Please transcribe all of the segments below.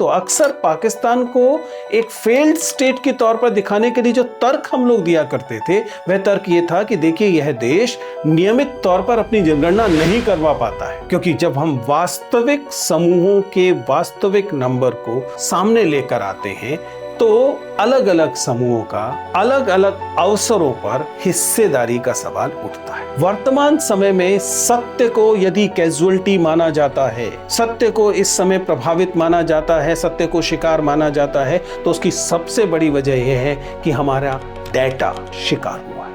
तो अक्सर पाकिस्तान को एक फेल्ड स्टेट के तौर पर दिखाने के लिए जो तर्क हम लोग दिया करते थे, वह तर्क ये था कि देखिए यह देश नियमित तौर पर अपनी जनगणना नहीं करवा पाता है, क्योंकि जब हम वास्तविक समूहों के वास्तविक नंबर को सामने लेकर आते हैं तो अलग अलग समूहों का अलग अलग अवसरों पर हिस्सेदारी का सवाल उठता है। वर्तमान समय में सत्य को यदि कैजुअलिटी माना जाता है, सत्य को इस समय प्रभावित माना जाता है, सत्य को शिकार माना जाता है, तो उसकी सबसे बड़ी वजह यह है कि हमारा डेटा शिकार हुआ है।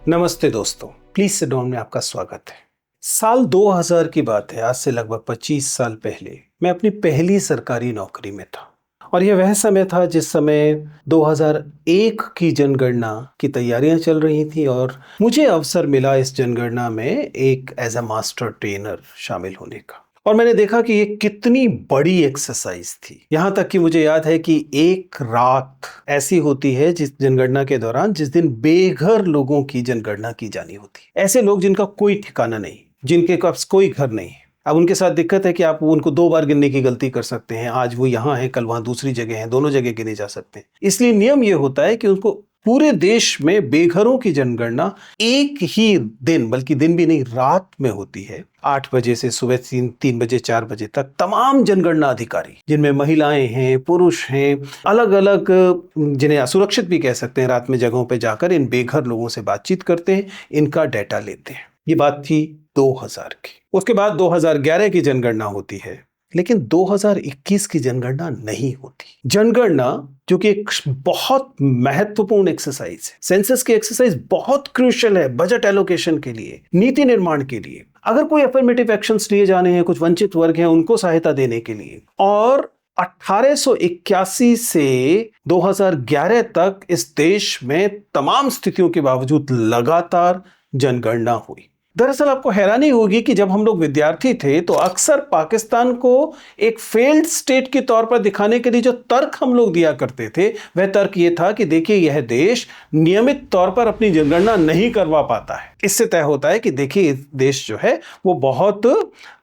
नमस्ते दोस्तों, प्लीज सिट डाउन में आपका स्वागत है। साल 2000 की बात है, आज से लगभग 25 साल पहले मैं अपनी पहली सरकारी नौकरी में था और यह वह समय था जिस समय 2001 की जनगणना की तैयारियां चल रही थी और मुझे अवसर मिला इस जनगणना में एक एज अ मास्टर ट्रेनर शामिल होने का। और मैंने देखा कि ये कितनी बड़ी एक्सरसाइज थी। यहाँ तक कि मुझे याद है कि एक रात ऐसी होती है जिस जनगणना के दौरान जिस दिन बेघर लोगों की जनगणना की जानी होती है। ऐसे लोग जिनका कोई ठिकाना नहीं, जिनके पास कोई घर नहीं। अब उनके साथ दिक्कत है कि आप उनको 2 बार गिनने की गलती कर सकते हैं। आज वो यहाँ है, कल वहाँ दूसरी जगह है, दोनों जगह गिने जा सकते हैं। इसलिए नियम ये होता है कि उनको पूरे देश में बेघरों की जनगणना एक ही दिन, बल्कि दिन भी नहीं, रात में होती है। 8 बजे से सुबह 3 बजे 4 बजे तक तमाम जनगणना अधिकारी, जिनमें महिलाएं हैं, पुरुष हैं, अलग अलग, जिन्हें असुरक्षित भी कह सकते हैं, रात में जगहों पे जाकर इन बेघर लोगों से बातचीत करते हैं, इनका डाटा लेते हैं। ये बात थी 2000 की। उसके बाद 2011 की जनगणना होती है, लेकिन 2021 की जनगणना नहीं होती। जनगणना जो कि एक बहुत महत्वपूर्ण एक्सरसाइज है, सेंसस की एक्सरसाइज बहुत क्रूशियल है बजट एलोकेशन के लिए, नीति निर्माण के लिए, अगर कोई अफर्मेटिव एक्शंस लिए जाने हैं, कुछ वंचित वर्ग हैं उनको सहायता देने के लिए। और 1881 से 2011 तक इस देश में तमाम स्थितियों के बावजूद लगातार जनगणना हुई। दरअसल आपको हैरानी होगी कि जब हम लोग विद्यार्थी थे तो अक्सर पाकिस्तान को एक फेल्ड स्टेट के तौर पर दिखाने के लिए जो तर्क हम लोग दिया करते थे, वह तर्क ये था कि देखिए यह देश नियमित तौर पर अपनी जनगणना नहीं करवा पाता है। इससे तय होता है कि देखिए देश जो है वो बहुत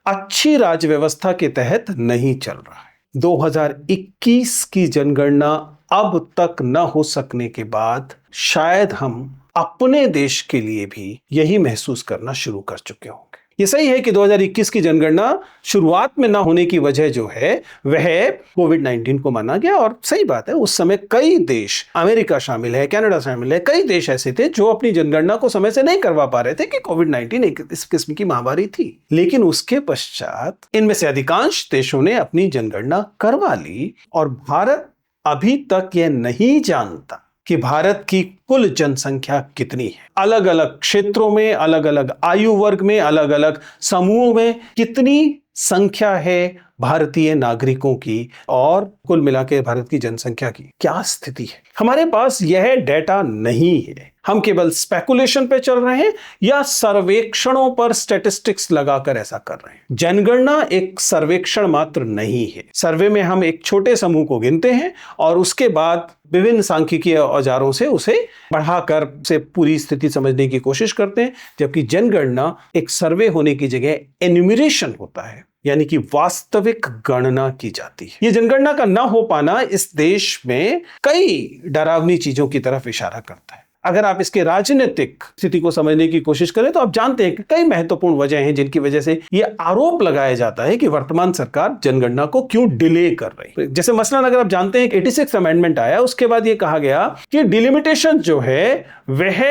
अच्छी राज्य व्यवस्था के तहत नहीं चल रहा है। 2021 की जनगणना अब तक न हो सकने के बाद शायद हम अपने देश के लिए भी यही महसूस करना शुरू कर चुके होंगे। ये सही है कि 2021 की जनगणना शुरुआत में ना होने की वजह जो है वह कोविड-19 को माना गया, और सही बात है, उस समय कई देश, अमेरिका शामिल है, कनाडा शामिल है, कई देश ऐसे थे जो अपनी जनगणना को समय से नहीं करवा पा रहे थे कि कोविड-19 एक इस किस्म की महामारी थी। लेकिन उसके पश्चात इनमें से अधिकांश देशों ने अपनी जनगणना करवा ली और भारत अभी तक यह नहीं जानता कि भारत की कुल जनसंख्या कितनी है। अलग अलग क्षेत्रों में, अलग अलग आयु वर्ग में, अलग अलग समूहों में कितनी संख्या है भारतीय नागरिकों की, और कुल मिलाकर भारत की जनसंख्या की क्या स्थिति है। हमारे पास यह डेटा नहीं है। हम केवल स्पेकुलेशन पे चल रहे हैं या सर्वेक्षणों पर स्टैटिस्टिक्स लगाकर ऐसा कर रहे हैं। जनगणना एक सर्वेक्षण मात्र नहीं है। सर्वे में हम एक छोटे समूह को गिनते हैं और उसके बाद विभिन्न सांख्यिकीय औजारों से उसे बढ़ाकर से पूरी स्थिति समझने की कोशिश करते हैं, जबकि जनगणना एक सर्वे होने की जगह एन्यूमरेशन होता है, यानी कि वास्तविक गणना की जाती है। ये जनगणना का ना हो पाना इस देश में कई डरावनी चीजों की तरफ इशारा करता है। अगर आप इसके राजनीतिक स्थिति को समझने की कोशिश करें तो आप जानते हैं कि कई महत्वपूर्ण वजह हैं जिनकी वजह से यह आरोप लगाया जाता है कि वर्तमान सरकार जनगणना को क्यों डिले कर रही है। जैसे मसलन अगर आप जानते हैं कि 86 अमेंडमेंट आया, उसके बाद यह कहा गया कि डिलिमिटेशन जो है वह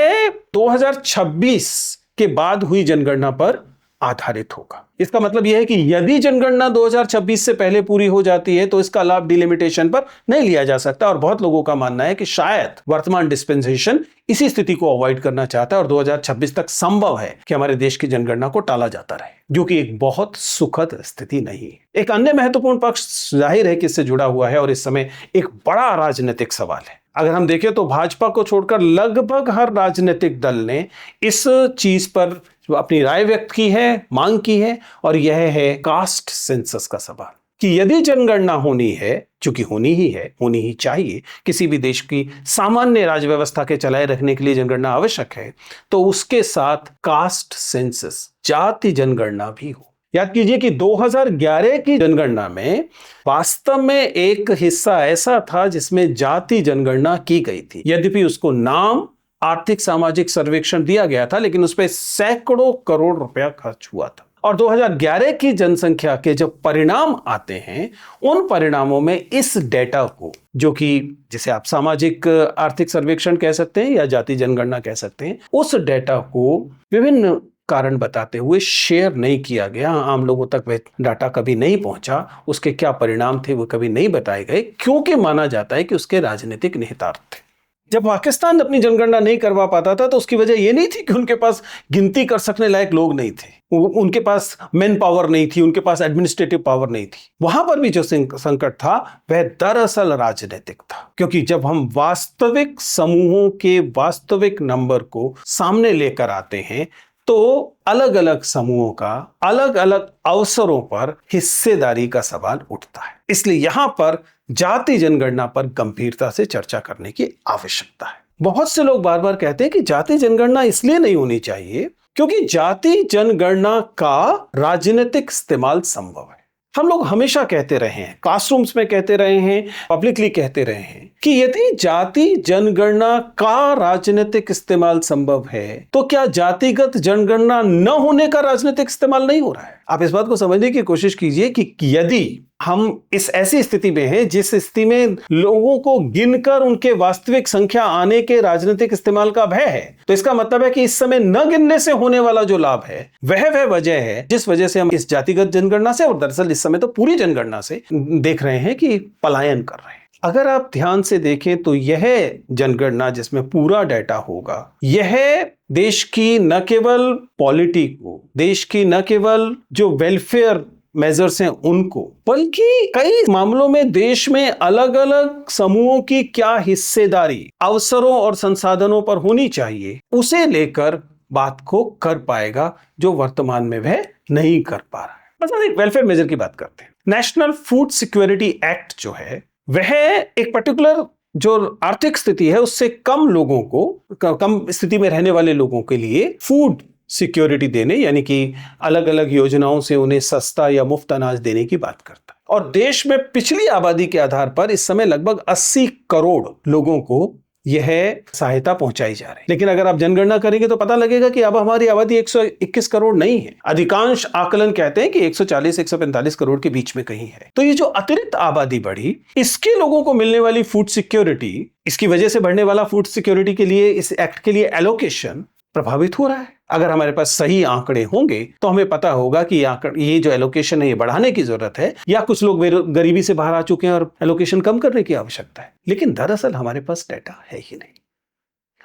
2026 के बाद हुई जनगणना पर आधारित होगा। इसका मतलब यह है कि यदि जनगणना 2026 से पहले पूरी हो जाती है तो इसका लाभ डिलिमिटेशन पर नहीं लिया जा सकता, और बहुत लोगों का मानना है कि शायद वर्तमान डिस्पेंसेशन इसी स्थिति को अवॉइड करना चाहता है और 2026 तक संभव है कि हमारे देश की जनगणना को टाला जाता रहे, जो कि एक बहुत सुखद स्थिति नहीं है। एक अन्य महत्वपूर्ण पक्ष जाहिर है कि इससे जुड़ा हुआ है और इस समय एक बड़ा राजनीतिक सवाल है। अगर हम देखें तो भाजपा को छोड़कर लगभग हर राजनीतिक दल ने इस चीज पर अपनी राय व्यक्त की है, मांग की है, और यह है कास्ट सेंसस का सवाल कि यदि जनगणना होनी है, चूंकि होनी ही है, होनी ही चाहिए, किसी भी देश की सामान्य राज्य व्यवस्था के चलाए रखने के लिए जनगणना आवश्यक है, तो उसके साथ कास्ट सेंसस, जाति जनगणना भी हो। याद कीजिए कि 2011 की जनगणना में वास्तव में एक हिस्सा ऐसा था जिसमें जाति जनगणना की गई थी। यद्यपि उसको नाम आर्थिक सामाजिक सर्वेक्षण दिया गया था, लेकिन उस पर सैकड़ों करोड़ रुपया खर्च हुआ था। और 2011 की जनसंख्या के जब परिणाम आते हैं, उन परिणामों में इस डेटा को, जो कि जिसे आप सामाजिक आर्थिक सर्वेक्षण कह सकते हैं या जाति जनगणना कह सकते हैं, उस डेटा को विभिन्न कारण बताते हुए शेयर नहीं किया गया। आम लोगों तक वह डाटा कभी नहीं पहुंचा, उसके क्या परिणाम थे वो कभी नहीं बताए गए, क्योंकि माना जाता है कि उसके राजनीतिक निहितार्थ थे। जब पाकिस्तान अपनी जनगणना नहीं करवा पाता था तो उसकी वजह यह नहीं थी कि उनके पास गिनती कर सकने लायक लोग नहीं थे, उनके पास मैन पावर नहीं थी, उनके पास एडमिनिस्ट्रेटिव पावर नहीं थी। वहां पर भी जो संकट था वह दरअसल राजनीतिक था, क्योंकि जब हम वास्तविक समूहों के वास्तविक नंबर को सामने लेकर आते हैं तो अलग अलग समूहों का अलग अलग अवसरों पर हिस्सेदारी का सवाल उठता है। इसलिए यहां पर जाति जनगणना पर गंभीरता से चर्चा करने की आवश्यकता है। बहुत से लोग बार बार कहते हैं कि जाति जनगणना इसलिए नहीं होनी चाहिए क्योंकि जाति जनगणना का राजनीतिक इस्तेमाल संभव है। हम लोग हमेशा कहते रहे हैं, क्लासरूम्स में कहते रहे हैं, पब्लिकली कहते रहे हैं कि यदि जाति जनगणना का राजनीतिक इस्तेमाल संभव है तो क्या जातिगत जनगणना न होने का राजनीतिक इस्तेमाल नहीं हो रहा है? आप इस बात को समझने की कोशिश कीजिए कि यदि हम इस ऐसी स्थिति में हैं जिस स्थिति में लोगों को गिनकर उनके वास्तविक संख्या आने के राजनीतिक इस्तेमाल का भय है, तो इसका मतलब है कि इस समय न गिनने से होने वाला जो लाभ है वह वजह है जिस वजह से हम इस जातिगत जनगणना से, और दरअसल इस समय तो पूरी जनगणना से देख रहे हैं कि पलायन कर रहे हैं। अगर आप ध्यान से देखें तो यह जनगणना जिसमें पूरा डाटा होगा, यह देश की न केवल पॉलिटी को, देश की न केवल जो वेलफेयर मेजर्स हैं उनको, बल्कि कई मामलों में देश में अलग अलग समूहों की क्या हिस्सेदारी अवसरों और संसाधनों पर होनी चाहिए, उसे लेकर बात को कर पाएगा, जो वर्तमान में वह नहीं कर पा रहा है। मतलब एक वेलफेयर मेजर की बात करते हैं। नेशनल फूड सिक्योरिटी एक्ट जो है वह एक पर्टिकुलर जो आर्थिक स्थिति है उससे कम लोगों को, कम स्थिति में रहने वाले लोगों के लिए फूड सिक्योरिटी देने, यानी कि अलग अलग योजनाओं से उन्हें सस्ता या मुफ्त अनाज देने की बात करता है। और देश में पिछली आबादी के आधार पर इस समय लगभग 80 करोड़ लोगों को यह सहायता पहुंचाई जा रही है। लेकिन अगर आप जनगणना करेंगे तो पता लगेगा कि अब हमारी आबादी 121 करोड़ नहीं है। अधिकांश आकलन कहते हैं कि 140-145 करोड़ के बीच में कहीं है। तो ये जो अतिरिक्त आबादी बढ़ी, इसके लोगों को मिलने वाली फूड सिक्योरिटी, इसकी वजह से बढ़ने वाला फूड सिक्योरिटी के लिए, इस एक्ट के लिए एलोकेशन प्रभावित हो रहा है। अगर हमारे पास सही आंकड़े होंगे तो हमें पता होगा कि ये जो एलोकेशन है ये बढ़ाने की जरूरत है, या कुछ लोग गरीबी से बाहर आ चुके हैं और एलोकेशन कम करने की आवश्यकता है। लेकिन दरअसल हमारे पास डेटा है ही नहीं।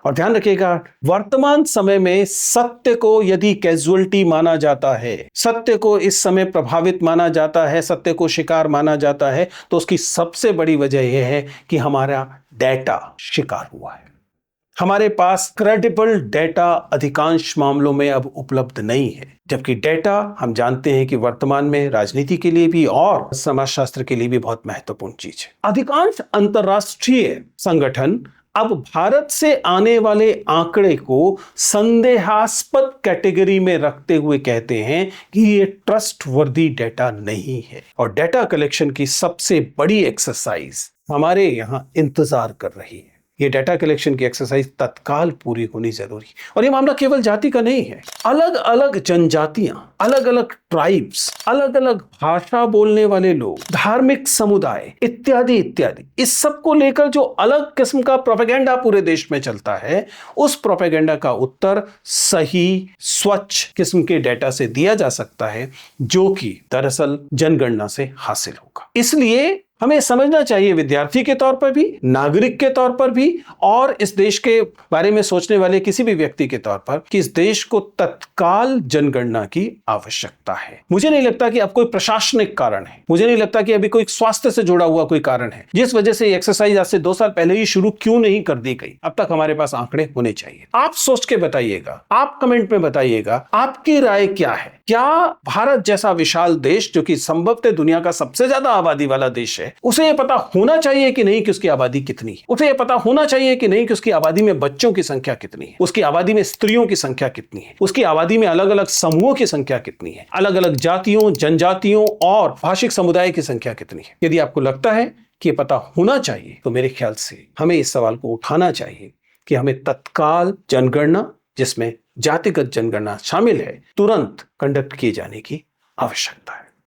और ध्यान रखिएगा, वर्तमान समय में सत्य को यदि कैजुअलिटी माना जाता है, सत्य को इस समय प्रभावित माना जाता है, सत्य को शिकार माना जाता है, तो उसकी सबसे बड़ी वजह यह है कि हमारा डेटा शिकार हुआ है। हमारे पास क्रेडिबल डेटा अधिकांश मामलों में अब उपलब्ध नहीं है, जबकि डेटा हम जानते हैं कि वर्तमान में राजनीति के लिए भी और समाजशास्त्र के लिए भी बहुत महत्वपूर्ण चीज है। अधिकांश अंतर्राष्ट्रीय संगठन अब भारत से आने वाले आंकड़े को संदेहास्पद कैटेगरी में रखते हुए कहते हैं कि ये ट्रस्टवर्दी डेटा नहीं है, और डेटा कलेक्शन की सबसे बड़ी एक्सरसाइज हमारे यहां इंतजार कर रही है। ये डाटा कलेक्शन की एक्सरसाइज तत्काल पूरी होनी जरूरी। और ये मामला केवल जाति का नहीं है। अलग अलग जनजातियां, अलग अलग ट्राइब्स, अलग अलग भाषा बोलने वाले लोग, धार्मिक समुदाय इत्यादि इत्यादि, इस सब को लेकर जो अलग किस्म का प्रोपेगेंडा पूरे देश में चलता है, उस प्रोपेगेंडा का उत्तर सही स्वच्छ किस्म के डेटा से दिया जा सकता है, जो कि दरअसल जनगणना से हासिल होगा। इसलिए हमें समझना चाहिए, विद्यार्थी के तौर पर भी, नागरिक के तौर पर भी, और इस देश के बारे में सोचने वाले किसी भी व्यक्ति के तौर पर, कि इस देश को तत्काल जनगणना की आवश्यकता है। मुझे नहीं लगता कि अब कोई प्रशासनिक कारण है, मुझे नहीं लगता कि अभी कोई स्वास्थ्य से जुड़ा हुआ कोई कारण है जिस वजह से एक्सरसाइज आज से 2 साल पहले ही शुरू क्यों नहीं कर दी गई। अब तक हमारे पास आंकड़े होने चाहिए। आप सोच के बताइएगा, आप कमेंट में बताइएगा, आपकी राय क्या है। क्या भारत जैसा विशाल देश, जो कि संभवतः दुनिया का सबसे ज्यादा आबादी वाला देश है, है, उसे ये पता होना चाहिए कि नहीं कि उसकी आबादी कितनी है, उसे ये पता होना चाहिए कि नहीं कि उसकी आबादी में बच्चों की संख्या कितनी है, उसकी आबादी में स्त्रियों की संख्या कितनी है, उसकी आबादी में अलग अलग समूहों की संख्या कितनी है, अलग अलग जातियों, जनजातियों और भाषिक समुदाय की संख्या कितनी है। यदि आपको लगता है कि ये पता होना चाहिए तो मेरे ख्याल से हमें इस सवाल को उठाना चाहिए कि हमें तत्काल जनगणना, जिसमें जातिगत जनगणना शामिल है, तुरंत कंडक्ट किए जाने की आवश्यकता है।